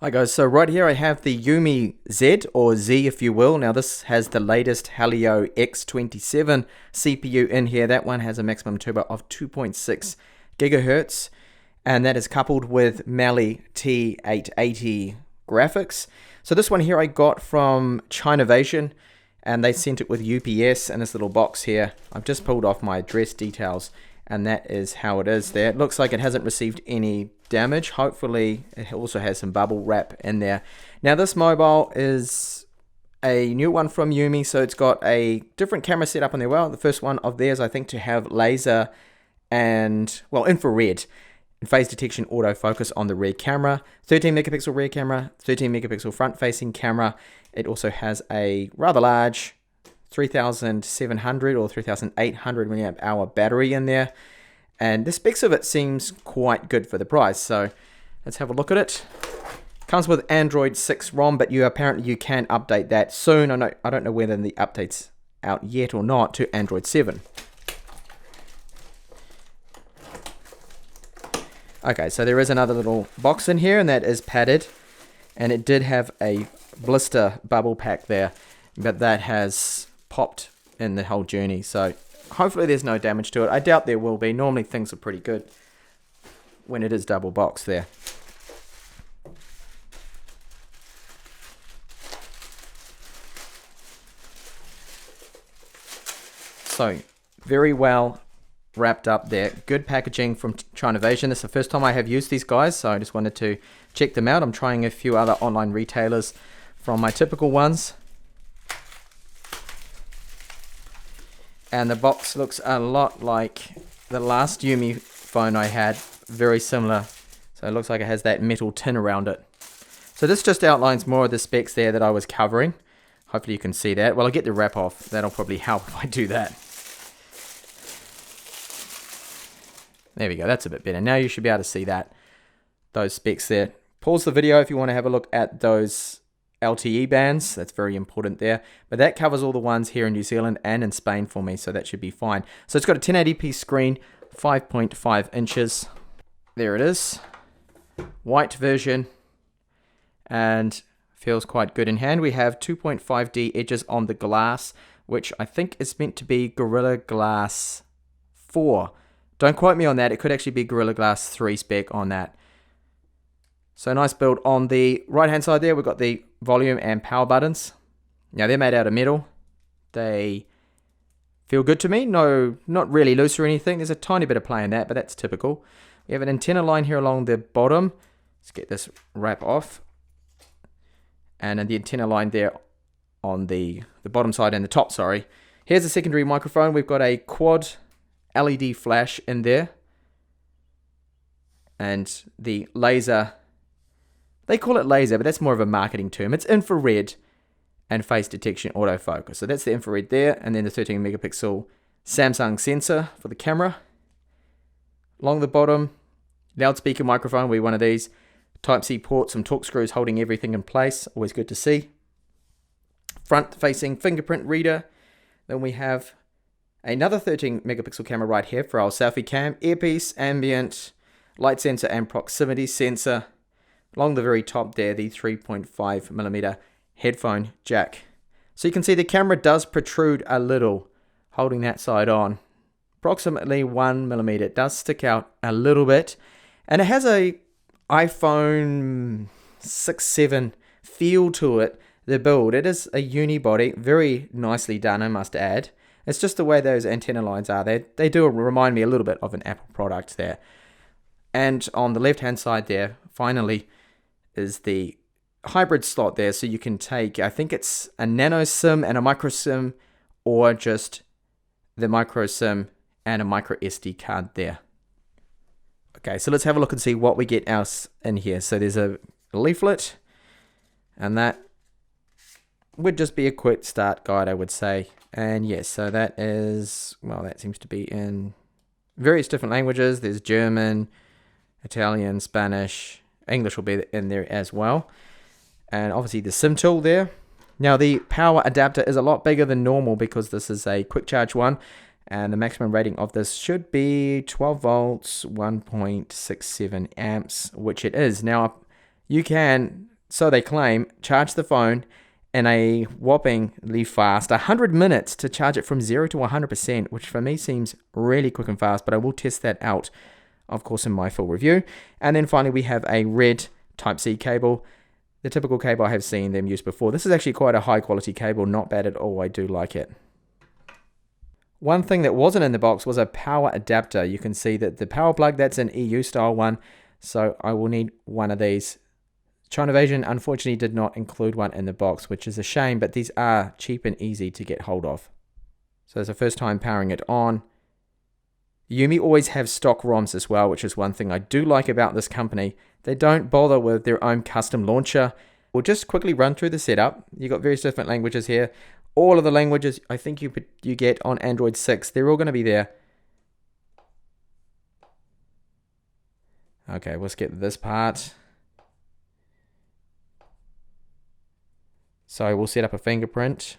Hi guys, so right here I have the UMI Z, or Z if you will. Now this has the latest Helio X27 CPU in here. That one has a maximum turbo of 2.6 gigahertz, and that is coupled with Mali T880 graphics. So this one here I got from Chinavation, and they sent it with UPS in this little box here. I've just pulled off my address details, and that is how it is there. It looks like it hasn't received any damage. Hopefully it also has some bubble wrap in there. Now this mobile is a new one from UMI, so it's got a different camera setup on there. Well, the first one of theirs I think to have laser and, well, infrared and phase detection autofocus on the rear camera, 13 megapixel rear camera, 13 megapixel front facing camera. It also has a rather large 3700 or 3800 milliamp hour battery in there, and the specs of it seems quite good for the price. So let's have a look at it. Comes with Android 6 ROM, but you can update that soon. I don't know whether the update's out yet or not to Android 7. Okay, so there is another little box in here, and that is padded, and it did have a blister bubble pack there, but that has popped in the whole journey, so hopefully there's no damage to it. I doubt there will be. Normally things are pretty good when it is double boxed there. So very well wrapped up there. Good packaging from Chinavation. This is the first time I have used these guys, so I just wanted to check them out. I'm trying a few other online retailers from my typical ones. And the box looks a lot like the last UMI phone I had, very similar. So it looks like it has that metal tin around it. So this just outlines more of the specs there that I was covering. Hopefully you can see that. Well, I'll get the wrap off. That'll probably help if I do that. There we go, that's a bit better. Now you should be able to see those specs there. Pause the video if you want to have a look at those LTE bands. That's very important there. But that covers all the ones here in New Zealand and in Spain for me, so that should be fine. So it's got a 1080p screen, 5.5 inches. There it is. White version. And feels quite good in hand. We have 2.5D edges on the glass, which I think is meant to be Gorilla Glass 4. Don't quote me on that. It could actually be Gorilla Glass 3 spec on that. So nice build. On the right hand side there, we've got the volume and power buttons. Now they're made out of metal. They feel good to me. No, not really loose or anything. There's a tiny bit of play in that, but that's typical. We have an antenna line here along the bottom. Let's get this wrap off. And then the antenna line there on the bottom side and the top, sorry. Here's a secondary microphone. We've got a quad LED flash in there. And the laser, they call it laser, but that's more of a marketing term. It's infrared and face detection autofocus. So that's the infrared there, and then the 13 megapixel Samsung sensor for the camera. Along the bottom, loudspeaker microphone, we one of these. Type-C port, some torque screws holding everything in place. Always good to see. Front-facing fingerprint reader. Then we have another 13 megapixel camera right here for our selfie cam. Earpiece, ambient, light sensor, and proximity sensor. Along the very top there, the 3.5mm headphone jack. So you can see the camera does protrude a little, holding that side on. Approximately 1mm. It does stick out a little bit. And it has a iPhone 6-7 feel to it, the build. It is a unibody, very nicely done, I must add. It's just the way those antenna lines are. They do remind me a little bit of an Apple product there. And on the left-hand side there, finally, is the hybrid slot there. So you can take, I think it's a nano SIM and a micro SIM, or just the micro SIM and a micro SD card there. Okay, so let's have a look and see what we get else in here. So there's a leaflet, and that would just be a quick start guide, I would say. And yes, so that is, well, that seems to be in various different languages. There's German, Italian, Spanish, English will be in there as well. And obviously the SIM tool there. Now the power adapter is a lot bigger than normal because this is a quick charge one. And the maximum rating of this should be 12 volts, 1.67 amps, which it is. Now, you can so they claim, charge the phone in a whoppingly fast 100 minutes to charge it from 0 to 100%, which for me seems really quick and fast, but I will test that out, of course, in my full review. And then finally, we have a red Type-C cable, the typical cable I have seen them use before. This is actually quite a high quality cable, not bad at all. I do like it. One thing that wasn't in the box was a power adapter. You can see that the power plug, that's an EU style one, so I will need one of these. China Vision unfortunately did not include one in the box, which is a shame, but these are cheap and easy to get hold of. So it's the first time powering it on. UMI always have stock ROMs as well, which is one thing I do like about this company. They don't bother with their own custom launcher. We'll just quickly run through the setup. You've got various different languages here. All of the languages I think you get on Android 6, they're all going to be there. Okay, we'll skip this part. So we'll set up a fingerprint.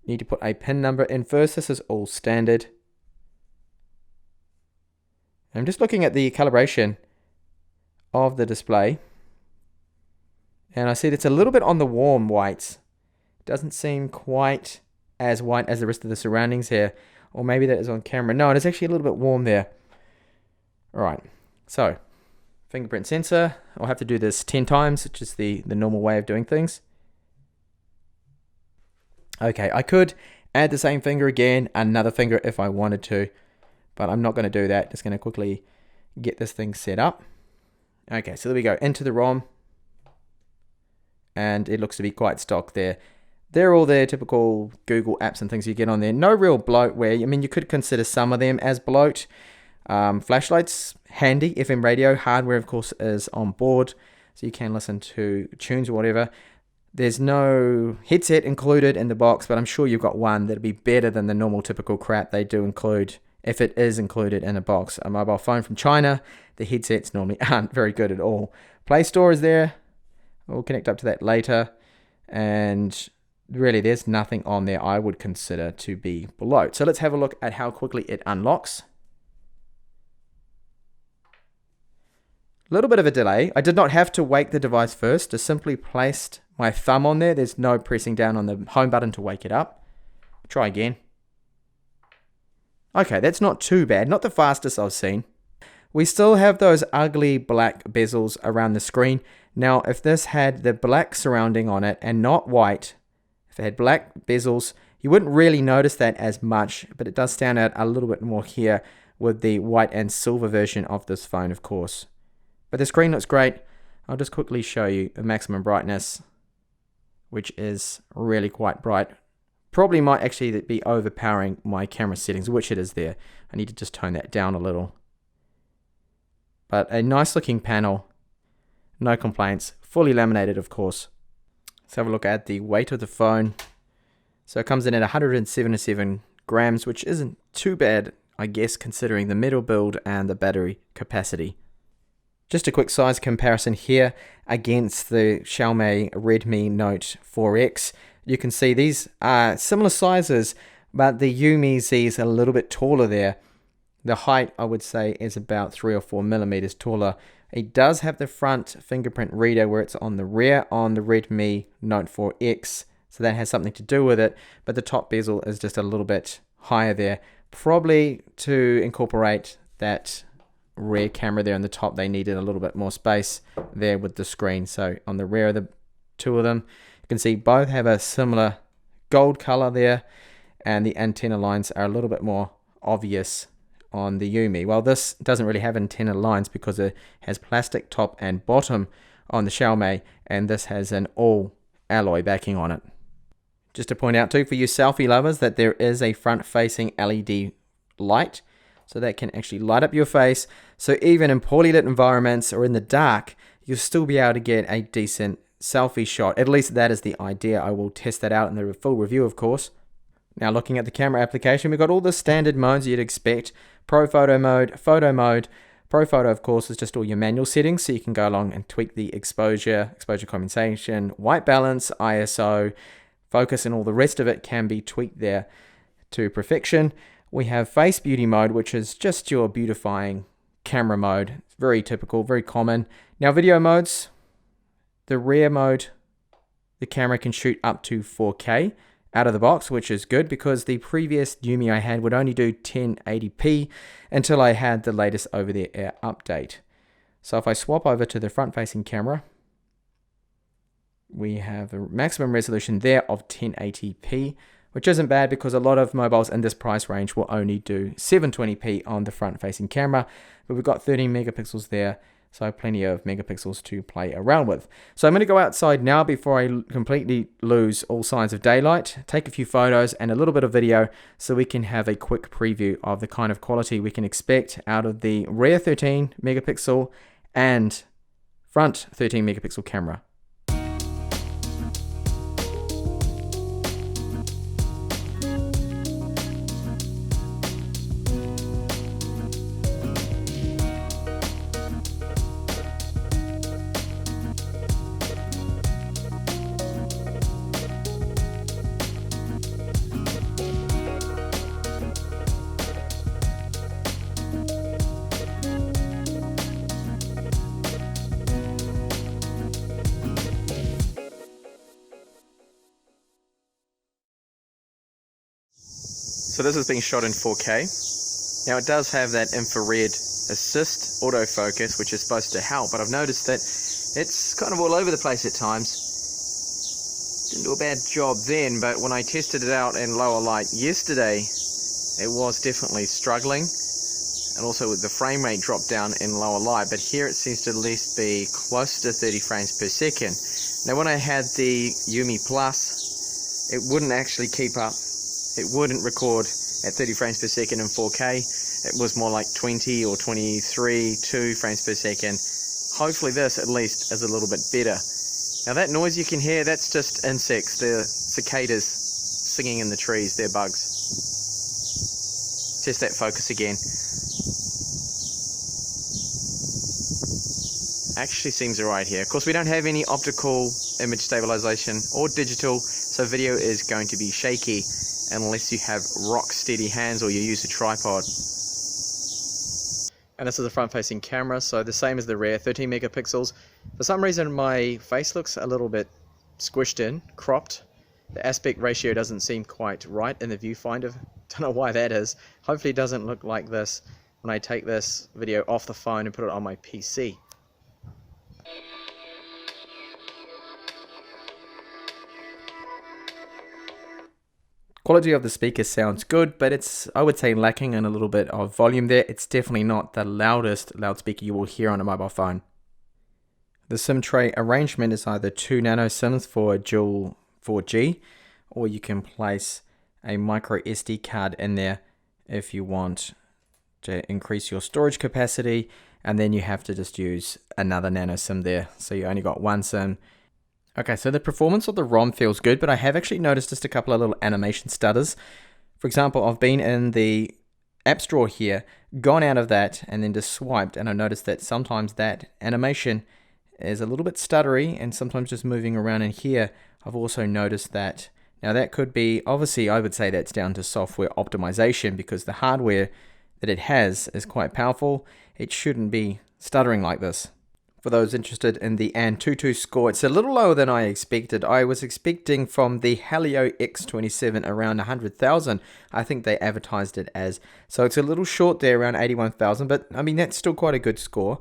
Need to put a PIN number in first. This is all standard. I'm just looking at the calibration of the display, and I see it's a little bit on the warm whites. It doesn't seem quite as white as the rest of the surroundings here, or maybe that is on camera. No, it is actually a little bit warm there. All right, so fingerprint sensor. I'll have to do this 10 times, which is the normal way of doing things. Okay, I could add the same finger again, another finger if I wanted to, but I'm not going to do that. Just going to quickly get this thing set up. Okay, so there we go, into the ROM, and it looks to be quite stock there. They're all the typical Google apps and things you get on there. No real bloatware. I mean, you could consider some of them as bloat. Flashlights, handy. FM radio, hardware of course is on board, so you can listen to tunes or whatever. There's no headset included in the box, but I'm sure you've got one that'll be better than the normal typical crap they do include, if it is included in a box. A mobile phone from China, the headsets normally aren't very good at all. Play Store is there. We'll connect up to that later. And really, there's nothing on there I would consider to be bloat. So let's have a look at how quickly it unlocks. A little bit of a delay. I did not have to wake the device first. I simply placed my thumb on there. There's no pressing down on the home button to wake it up. Try again. Okay, that's not too bad. Not the fastest I've seen. We still have those ugly black bezels around the screen. Now, if this had the black surrounding on it and not white, if it had black bezels, you wouldn't really notice that as much, but it does stand out a little bit more here with the white and silver version of this phone, of course. But the screen looks great. I'll just quickly show you the maximum brightness, which is really quite bright. Probably might actually be overpowering my camera settings, which it is there. I need to just tone that down a little. But a nice looking panel, no complaints, fully laminated of course. Let's have a look at the weight of the phone. So it comes in at 177 grams, which isn't too bad, I guess, considering the metal build and the battery capacity. Just a quick size comparison here against the Xiaomi Redmi Note 4X. You can see these are similar sizes, but the UMI Z is a little bit taller there. The height, I would say, is about 3 or 4 millimeters taller. It does have the front fingerprint reader where it's on the rear on the Redmi Note 4X, so that has something to do with it, but the top bezel is just a little bit higher there, probably to incorporate that rear camera there on the top. They needed a little bit more space there with the screen. So on the rear of the two of them, you can see both have a similar gold color there, and the antenna lines are a little bit more obvious on the UMI. Well, this doesn't really have antenna lines because it has plastic top and bottom on the Xiaomi, and this has an all alloy backing on it. Just to point out too, for you selfie lovers, that there is a front facing LED light, so that can actually light up your face. So even in poorly lit environments or in the dark, you'll still be able to get a decent selfie shot. At least that is the idea. I will test that out in the full review, of course. Now looking at the camera application, we've got all the standard modes you'd expect. Pro photo mode, photo mode. Pro photo, of course, is just all your manual settings, so you can go along and tweak the exposure compensation, white balance, ISO, focus, and all the rest of it can be tweaked there to perfection. We have face beauty mode, which is just your beautifying camera mode. It's very typical, very common. Now video modes, the rear mode, the camera can shoot up to 4K out of the box, which is good because the previous UMI I had would only do 1080p until I had the latest over-the-air update. So if I swap over to the front-facing camera, we have a maximum resolution there of 1080p, which isn't bad because a lot of mobiles in this price range will only do 720p on the front-facing camera, but we've got 13 megapixels there, so plenty of megapixels to play around with. So I'm going to go outside now before I completely lose all signs of daylight, take a few photos and a little bit of video so we can have a quick preview of the kind of quality we can expect out of the rear 13 megapixel and front 13 megapixel camera. So this is being shot in 4K. Now it does have that infrared assist autofocus, which is supposed to help, but I've noticed that it's kind of all over the place at times. Didn't do a bad job then, but when I tested it out in lower light yesterday, it was definitely struggling. And also with the frame rate dropped down in lower light, but here it seems to at least be close to 30 frames per second. Now when I had the UMI Plus, it wouldn't actually keep up. It wouldn't record at 30 frames per second in 4K. It was more like 20 or 23, 2 frames per second. Hopefully this at least is a little bit better. Now that noise you can hear, that's just insects. They're cicadas singing in the trees. They're bugs. Test that focus again. Actually seems alright here. Of course we don't have any optical image stabilization or digital, so video is going to be shaky unless you have rock steady hands or you use a tripod. And this is the front facing camera, so the same as the rear, 13 megapixels. For some reason my face looks a little bit squished in, cropped. The aspect ratio doesn't seem quite right in the viewfinder. Don't know why that is. Hopefully it doesn't look like this when I take this video off the phone and put it on my PC. Quality of the speaker sounds good, but it's, I would say, lacking in a little bit of volume there. It's definitely not the loudest loudspeaker you will hear on a mobile phone. The SIM tray arrangement is either 2 nano SIMs for dual 4G, or you can place a micro SD card in there if you want to increase your storage capacity, and then you have to just use another nano SIM there, so you only got one SIM. Okay, so the performance of the ROM feels good, but I have actually noticed just a couple of little animation stutters. For example, I've been in the apps drawer here, gone out of that, and then just swiped, and I noticed that sometimes that animation is a little bit stuttery, and sometimes just moving around in here, I've also noticed that. Now that could be, obviously I would say that's down to software optimization, because the hardware that it has is quite powerful. It shouldn't be stuttering like this. For those interested in the Antutu score, it's a little lower than I expected. I was expecting from the Helio X27 around 100,000. I think they advertised it as. So it's a little short there, around 81,000, but I mean, that's still quite a good score.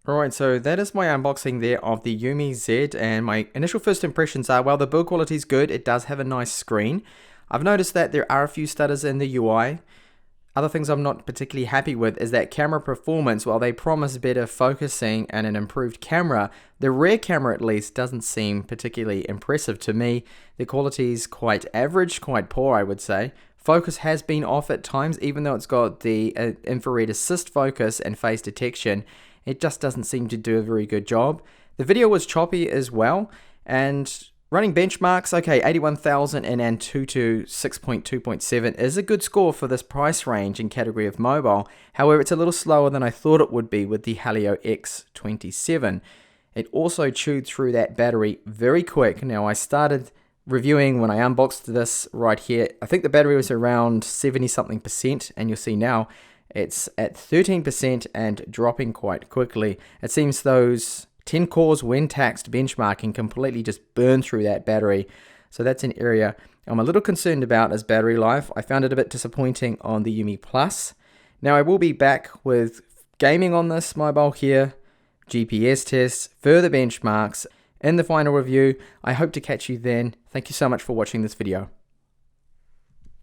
Alright, so that is my unboxing there of the UMI Z, and my initial first impressions are, well, the build quality is good. It does have a nice screen. I've noticed that there are a few stutters in the UI. Other things I'm not particularly happy with is that camera performance. While they promise better focusing and an improved camera, the rear camera at least doesn't seem particularly impressive to me. The quality is quite average, quite poor I would say. Focus has been off at times, even though it's got the infrared assist focus and face detection. It just doesn't seem to do a very good job. The video was choppy as well, and running benchmarks, okay, 81,000 in Antutu 6.2.7 is a good score for this price range and category of mobile. However, it's a little slower than I thought it would be with the Helio X27. It also chewed through that battery very quick. Now, I started reviewing when I unboxed this right here. I think the battery was around 70 something %, and you'll see now It's at 13% and dropping quite quickly. It seems those 10 cores when taxed benchmarking completely just burn through that battery. So that's an area I'm a little concerned about as battery life. I found it a bit disappointing on the UMI Plus. Now I will be back with gaming on this mobile here, GPS tests, further benchmarks, in the final review. I hope to catch you then. Thank you so much for watching this video.